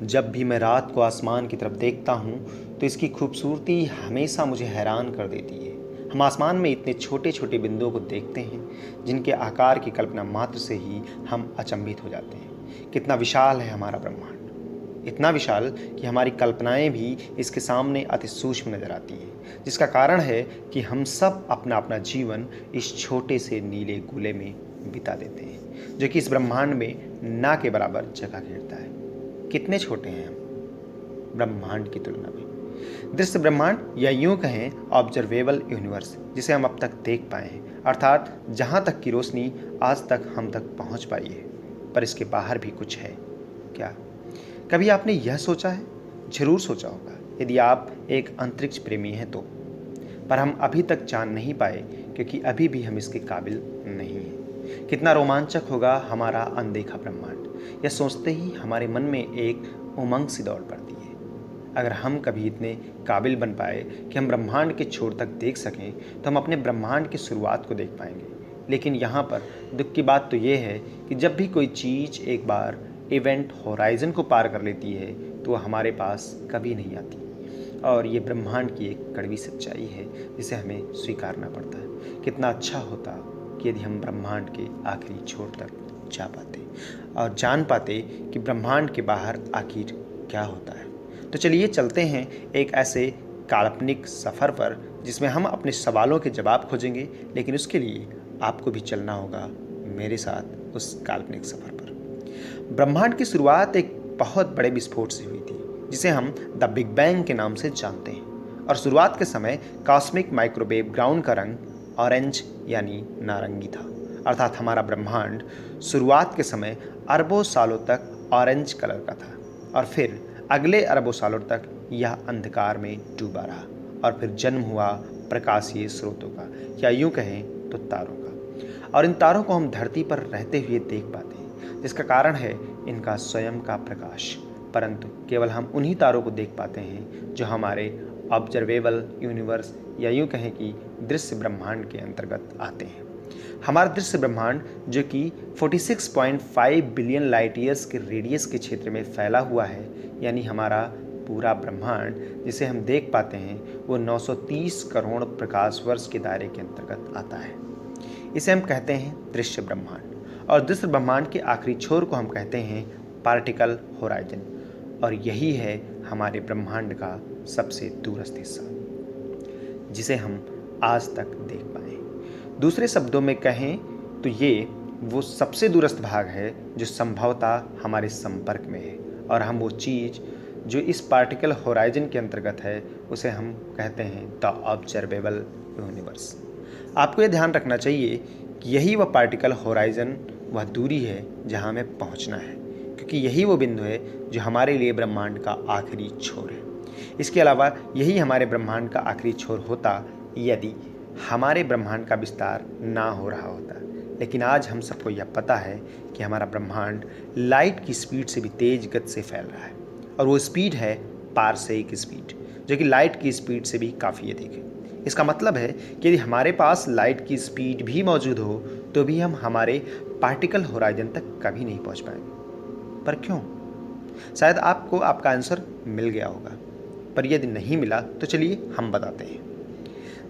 जब भी मैं रात को आसमान की तरफ देखता हूँ तो इसकी खूबसूरती हमेशा मुझे हैरान कर देती है। हम आसमान में इतने छोटे छोटे बिंदुओं को देखते हैं जिनके आकार की कल्पना मात्र से ही हम अचंभित हो जाते हैं। कितना विशाल है हमारा ब्रह्मांड, इतना विशाल कि हमारी कल्पनाएं भी इसके सामने अति सूक्ष्म नजर आती हैं, जिसका कारण है कि हम सब अपना अपना जीवन इस छोटे से नीले गोले में बिता देते हैं, जो कि इस ब्रह्मांड में ना के बराबर जगह घेरता है। कितने छोटे हैं हम ब्रह्मांड की तुलना में। दृश्य ब्रह्मांड या यूं कहें ऑब्जर्वेबल यूनिवर्स, जिसे हम अब तक देख पाए हैं, अर्थात जहां तक की रोशनी आज तक हम तक पहुंच पाई है। पर इसके बाहर भी कुछ है क्या? कभी आपने यह सोचा है? जरूर सोचा होगा, यदि आप एक अंतरिक्ष प्रेमी हैं तो। पर हम अभी तक जान नहीं पाए क्योंकि अभी भी हम इसके काबिल नहीं हैं। कितना रोमांचक होगा हमारा अनदेखा ब्रह्मांड, यह सोचते ही हमारे मन में एक उमंग सी दौड़ पड़ती है। अगर हम कभी इतने काबिल बन पाए कि हम ब्रह्मांड के छोर तक देख सकें तो हम अपने ब्रह्मांड की शुरुआत को देख पाएंगे। लेकिन यहाँ पर दुख की बात तो ये है कि जब भी कोई चीज़ एक बार इवेंट होराइजन को पार कर लेती है तो वह हमारे पास कभी नहीं आती। और ये ब्रह्मांड की एक कड़वी सच्चाई है जिसे हमें स्वीकारना पड़ता है। कितना अच्छा होता कि यदि हम ब्रह्मांड के आखिरी छोर तक जा पाते और जान पाते कि ब्रह्मांड के बाहर आखिर क्या होता है। तो चलिए चलते हैं एक ऐसे काल्पनिक सफ़र पर जिसमें हम अपने सवालों के जवाब खोजेंगे, लेकिन उसके लिए आपको भी चलना होगा मेरे साथ उस काल्पनिक सफ़र पर। ब्रह्मांड की शुरुआत एक बहुत बड़े विस्फोट से हुई थी जिसे हम द बिग बैंग के नाम से जानते हैं। और शुरुआत के समय कॉस्मिक माइक्रोवेव ग्राउंड का रंग ऑरेंज यानी नारंगी था, अर्थात हमारा ब्रह्मांड शुरुआत के समय अरबों सालों तक ऑरेंज कलर का था और फिर अगले अरबों सालों तक यह अंधकार में डूबा रहा और फिर जन्म हुआ प्रकाशीय स्रोतों का, या यूं कहें तो तारों का। और इन तारों को हम धरती पर रहते हुए देख पाते हैं, जिसका कारण है इनका स्वयं का प्रकाश। परंतु केवल हम उन्हीं तारों को देख पाते हैं जो हमारे ऑब्जर्वेबल यूनिवर्स या यूं कहें कि दृश्य ब्रह्मांड के अंतर्गत आते हैं। हमारा दृश्य ब्रह्मांड जो कि 46.5 बिलियन लाइट ईयर्स के रेडियस के क्षेत्र में फैला हुआ है, यानी हमारा पूरा ब्रह्मांड जिसे हम देख पाते हैं वो 930 करोड़ प्रकाश वर्ष के दायरे के अंतर्गत आता है। इसे हम कहते हैं दृश्य ब्रह्मांड। और दृश्य ब्रह्मांड के आखिरी छोर को हम कहते हैं पार्टिकल होराइजन। और यही है हमारे ब्रह्मांड का सबसे दूरस्थ हिस्सा जिसे हम आज तक देख पाए। दूसरे शब्दों में कहें तो ये वो सबसे दूरस्थ भाग है जो संभवतः हमारे संपर्क में है, और हम वो चीज़ जो इस पार्टिकल होराइजन के अंतर्गत है उसे हम कहते हैं द ऑब्जर्वेबल यूनिवर्स। आपको ये ध्यान रखना चाहिए कि यही वह पार्टिकल होराइजन वह दूरी है जहाँ हमें पहुँचना है, क्योंकि यही वो बिंदु है जो हमारे लिए ब्रह्मांड का आखिरी छोर है। इसके अलावा यही हमारे ब्रह्मांड का आखिरी छोर होता यदि हमारे ब्रह्मांड का विस्तार ना हो रहा होता। लेकिन आज हम सबको यह पता है कि हमारा ब्रह्मांड लाइट की स्पीड से भी तेज गति से फैल रहा है, और वो स्पीड है पारसेक स्पीड, जो कि लाइट की स्पीड से भी काफ़ी अधिक है। इसका मतलब है कि यदि हमारे पास लाइट की स्पीड भी मौजूद हो तो भी हम हमारे पार्टिकल होराइजन तक कभी नहीं पहुंच पाएंगे। पर क्यों? शायद आपको आपका आंसर मिल गया होगा, पर यदि नहीं मिला तो चलिए हम बताते हैं।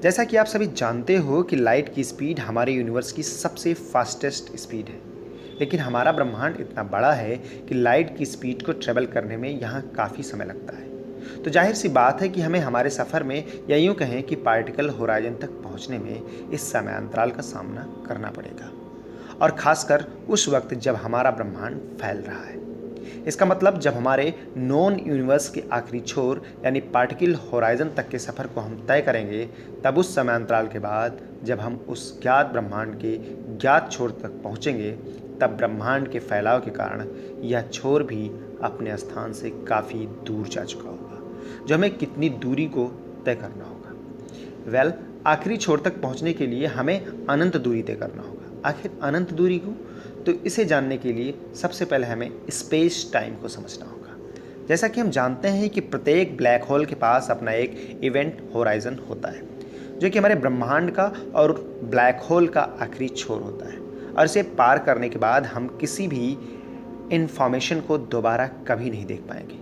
जैसा कि आप सभी जानते हो कि लाइट की स्पीड हमारे यूनिवर्स की सबसे फास्टेस्ट स्पीड है, लेकिन हमारा ब्रह्मांड इतना बड़ा है कि लाइट की स्पीड को ट्रेवल करने में यहाँ काफ़ी समय लगता है। तो जाहिर सी बात है कि हमें हमारे सफ़र में या यूँ कहें कि पार्टिकल होराइजन तक पहुँचने में इस समय अंतराल का सामना करना पड़ेगा, और ख़ासकर उस वक्त जब हमारा ब्रह्मांड फैल रहा है। इसका मतलब जब हमारे नॉन यूनिवर्स के आखिरी छोर यानी पार्टिकल होराइजन तक के सफ़र को हम तय करेंगे, तब उस समय अंतराल के बाद जब हम उस ज्ञात ब्रह्मांड के ज्ञात छोर तक पहुँचेंगे, तब ब्रह्मांड के फैलाव के कारण यह छोर भी अपने स्थान से काफ़ी दूर जा चुका होगा, जो हमें कितनी दूरी को तय करना होगा। आखिरी छोर तक पहुँचने के लिए हमें अनंत दूरी तय करना होगा। आखिर अनंत दूरी को, तो इसे जानने के लिए सबसे पहले हमें स्पेस टाइम को समझना होगा। जैसा कि हम जानते हैं कि प्रत्येक ब्लैक होल के पास अपना एक इवेंट होराइजन होता है, जो कि हमारे ब्रह्मांड का और ब्लैक होल का आखिरी छोर होता है, और इसे पार करने के बाद हम किसी भी इन्फॉर्मेशन को दोबारा कभी नहीं देख पाएंगे,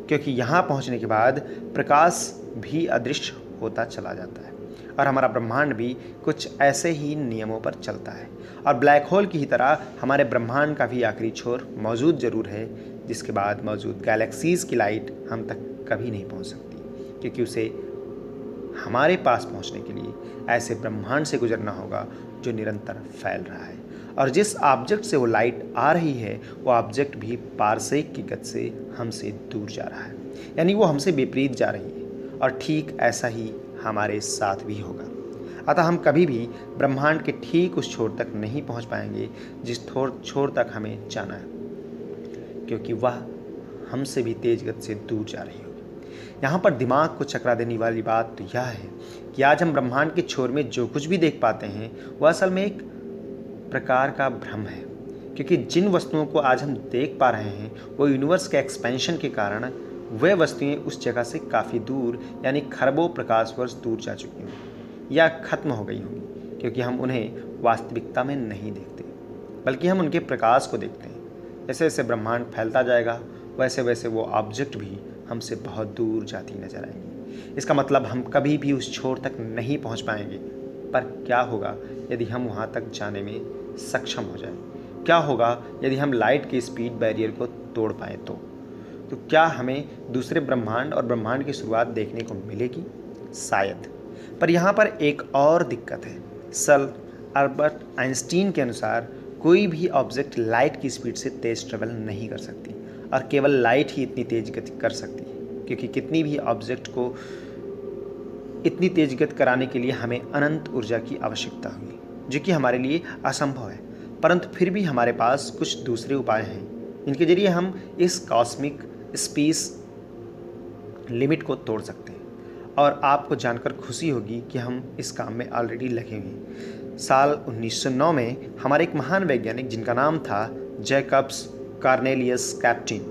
क्योंकि यहाँ पहुँचने के बाद प्रकाश भी अदृश्य होता चला जाता है और हमारा ब्रह्मांड भी कुछ ऐसे ही नियमों पर चलता है। और ब्लैक होल की ही तरह हमारे ब्रह्मांड का भी आखिरी छोर मौजूद ज़रूर है, जिसके बाद मौजूद गैलेक्सीज़ की लाइट हम तक कभी नहीं पहुंच सकती, क्योंकि उसे हमारे पास पहुंचने के लिए ऐसे ब्रह्मांड से गुजरना होगा जो निरंतर फैल रहा है। और जिस ऑब्जेक्ट से वो लाइट आ रही है वो ऑब्जेक्ट भी पारसेक की गति से हमसे दूर जा रहा है, यानी वो हमसे विपरीत जा रही है। और ठीक ऐसा ही हमारे साथ भी होगा। अतः हम कभी भी ब्रह्मांड के ठीक उस छोर तक नहीं पहुंच पाएंगे जिस छोर तक हमें जाना है, क्योंकि वह हमसे भी तेज गति से दूर जा रही होगी। यहाँ पर दिमाग को चकरा देने वाली बात तो यह है कि आज हम ब्रह्मांड के छोर में जो कुछ भी देख पाते हैं वह असल में एक प्रकार का भ्रम है, क्योंकि जिन वस्तुओं को आज हम देख पा रहे हैं वो यूनिवर्स के एक्सपेंशन के कारण वह वस्तुएं उस जगह से काफ़ी दूर, यानी खरबों प्रकाश वर्ष दूर जा चुकी होंगी या खत्म हो गई होंगी, क्योंकि हम उन्हें वास्तविकता में नहीं देखते, बल्कि हम उनके प्रकाश को देखते हैं। जैसे जैसे ब्रह्मांड फैलता जाएगा वैसे वैसे वो ऑब्जेक्ट भी हमसे बहुत दूर जाती नजर आएंगी। इसका मतलब हम कभी भी उस छोर तक नहीं पहुंच पाएंगे। पर क्या होगा यदि हम वहां तक जाने में सक्षम हो जाए? क्या होगा यदि हम लाइट के स्पीड बैरियर को तोड़ पाएँ? तो क्या हमें दूसरे ब्रह्मांड और ब्रह्मांड की शुरुआत देखने को मिलेगी? शायद। पर यहाँ पर एक और दिक्कत है। सर अल्बर्ट आइंस्टीन के अनुसार कोई भी ऑब्जेक्ट लाइट की स्पीड से तेज ट्रेवल नहीं कर सकती, और केवल लाइट ही इतनी तेज गति कर सकती है, क्योंकि कितनी भी ऑब्जेक्ट को इतनी तेज गति कराने के लिए हमें अनंत ऊर्जा की आवश्यकता होगी, जो कि हमारे लिए असंभव है। परंतु फिर भी हमारे पास कुछ दूसरे उपाय हैं जिनके जरिए हम इस कॉस्मिक स्पेस लिमिट को तोड़ सकते हैं। और आपको जानकर खुशी होगी कि हम इस काम में ऑलरेडी लगे हुए हैं। साल 1909 में हमारे एक महान वैज्ञानिक जिनका नाम था जैकब्स कार्नेलियस कैप्टिन,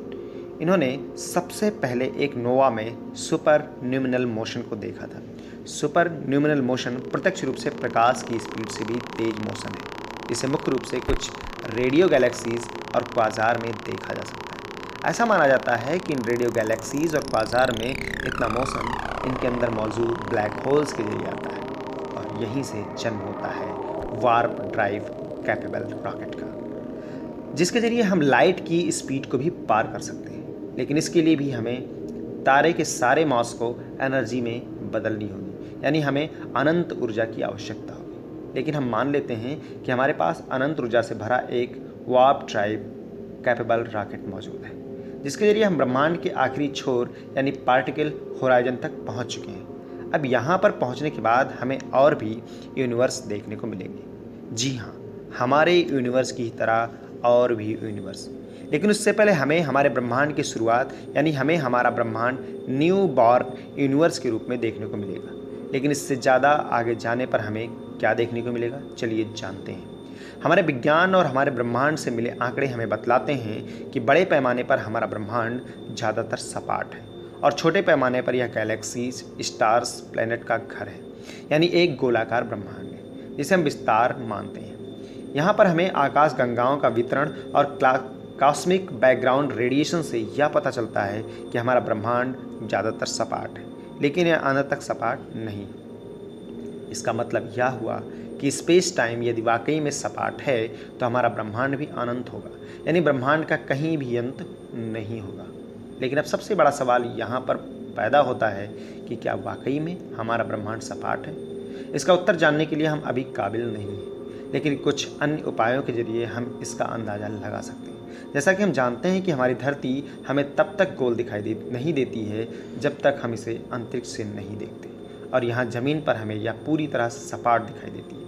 इन्होंने सबसे पहले एक नोवा में सुपर न्यूमिनल मोशन को देखा था। सुपर न्यूमिनल मोशन प्रत्यक्ष रूप से प्रकाश की स्पीड से भी तेज मोशन है, जिसे मुख्य रूप से कुछ रेडियो गैलेक्सीज और क्वाज़ार में देखा जा सकता है। ऐसा माना जाता है कि इन रेडियो गैलेक्सीज और क्वाज़ार में इतना मोशन इनके अंदर मौजूद ब्लैक होल्स के जरिए आता है, और यहीं से जन्म होता है वार्प ड्राइव कैपेबल रॉकेट का, जिसके जरिए हम लाइट की स्पीड को भी पार कर सकते हैं। लेकिन इसके लिए भी हमें तारे के सारे मास को एनर्जी में बदलनी होगी, यानी हमें अनंत ऊर्जा की आवश्यकता होगी। लेकिन हम मान लेते हैं कि हमारे पास अनंत ऊर्जा से भरा एक वार्प ड्राइव कैपेबल रॉकेट मौजूद है, जिसके जरिए हम ब्रह्मांड के आखिरी छोर यानी पार्टिकल होराइजन तक पहुंच चुके हैं। अब यहाँ पर पहुँचने के बाद हमें और भी यूनिवर्स देखने को मिलेंगे। जी हाँ, हमारे यूनिवर्स की तरह और भी यूनिवर्स। लेकिन उससे पहले हमें हमारे ब्रह्मांड की शुरुआत, यानी हमें हमारा ब्रह्मांड न्यू बॉर्न यूनिवर्स के रूप में देखने को मिलेगा। लेकिन इससे ज़्यादा आगे जाने पर हमें क्या देखने को मिलेगा, चलिए जानते हैं। हमारे विज्ञान और हमारे ब्रह्मांड से मिले आंकड़े हमें बतलाते हैं कि बड़े पैमाने पर हमारा ब्रह्मांड ज़्यादातर सपाट है, और छोटे पैमाने पर यह गैलेक्सीज, स्टार्स, प्लैनेट का घर है, यानी एक गोलाकार ब्रह्मांड है जिसे हम विस्तार मानते हैं। यहाँ पर हमें आकाश गंगाओं का वितरण और कॉस्मिक बैकग्राउंड रेडिएशन से यह पता चलता है कि हमारा ब्रह्मांड ज़्यादातर सपाट है, लेकिन यह अंत तक सपाट नहीं। इसका मतलब यह हुआ कि स्पेस टाइम यदि वाकई में सपाट है तो हमारा ब्रह्मांड भी अनंत होगा, यानी ब्रह्मांड का कहीं भी अंत नहीं होगा। लेकिन अब सबसे बड़ा सवाल यहाँ पर पैदा होता है कि क्या वाकई में हमारा ब्रह्मांड सपाट है? इसका उत्तर जानने के लिए हम अभी काबिल नहीं हैं, लेकिन कुछ अन्य उपायों के जरिए हम इसका अंदाज़ा लगा सकते हैं। जैसा कि हम जानते हैं कि हमारी धरती हमें तब तक गोल दिखाई नहीं देती है जब तक हम इसे अंतरिक्ष से नहीं देखते, और यहाँ ज़मीन पर हमें यह पूरी तरह से सपाट दिखाई देती है।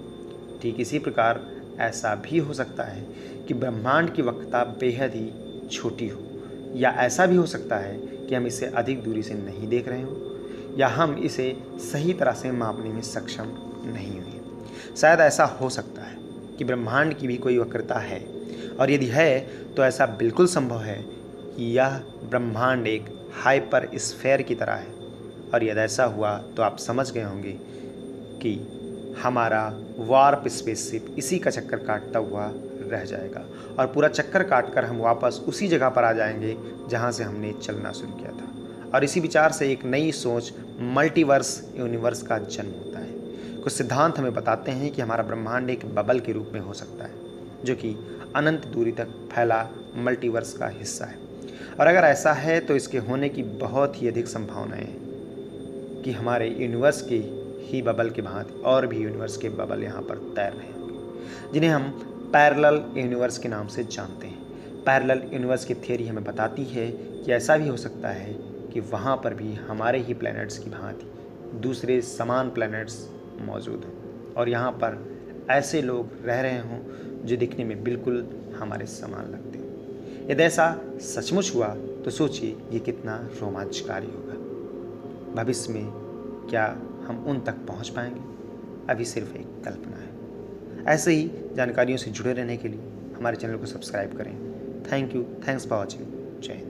ठीक इसी प्रकार ऐसा भी हो सकता है कि ब्रह्मांड की वक्रता बेहद ही छोटी हो, या ऐसा भी हो सकता है कि हम इसे अधिक दूरी से नहीं देख रहे हों, या हम इसे सही तरह से मापने में सक्षम नहीं हुए। शायद ऐसा हो सकता है कि ब्रह्मांड की भी कोई वक्रता है, और यदि है तो ऐसा बिल्कुल संभव है कि यह ब्रह्मांड एक हाइपर स्फीयर की तरह है। और यदि ऐसा हुआ तो आप समझ गए होंगे कि हमारा वार्प स्पेसशिप इसी का चक्कर काटता हुआ रह जाएगा और पूरा चक्कर काटकर हम वापस उसी जगह पर आ जाएंगे जहाँ से हमने चलना शुरू किया था। और इसी विचार से एक नई सोच मल्टीवर्स यूनिवर्स का जन्म होता है। कुछ सिद्धांत हमें बताते हैं कि हमारा ब्रह्मांड एक बबल के रूप में हो सकता है, जो कि अनंत दूरी तक फैला मल्टीवर्स का हिस्सा है। और अगर ऐसा है तो इसके होने की बहुत ही अधिक संभावनाएं हैं कि हमारे यूनिवर्स की ही बबल के भांति और भी यूनिवर्स के बबल यहाँ पर तैर रहे होंगे, जिन्हें हम पैरेलल यूनिवर्स के नाम से जानते हैं। पैरेलल यूनिवर्स की थ्योरी हमें बताती है कि ऐसा भी हो सकता है कि वहाँ पर भी हमारे ही प्लैनेट्स की भांति दूसरे समान प्लैनेट्स मौजूद हों और यहाँ पर ऐसे लोग रह रहे हों जो दिखने में बिल्कुल हमारे समान लगते हैं। यदि ऐसा सचमुच हुआ तो सोचिए ये कितना रोमांचकारी होगा। भविष्य में क्या हम उन तक पहुंच पाएंगे? अभी सिर्फ एक कल्पना है। ऐसे ही जानकारियों से जुड़े रहने के लिए हमारे चैनल को सब्सक्राइब करें। Thank you, thanks for watching. जय हिंद।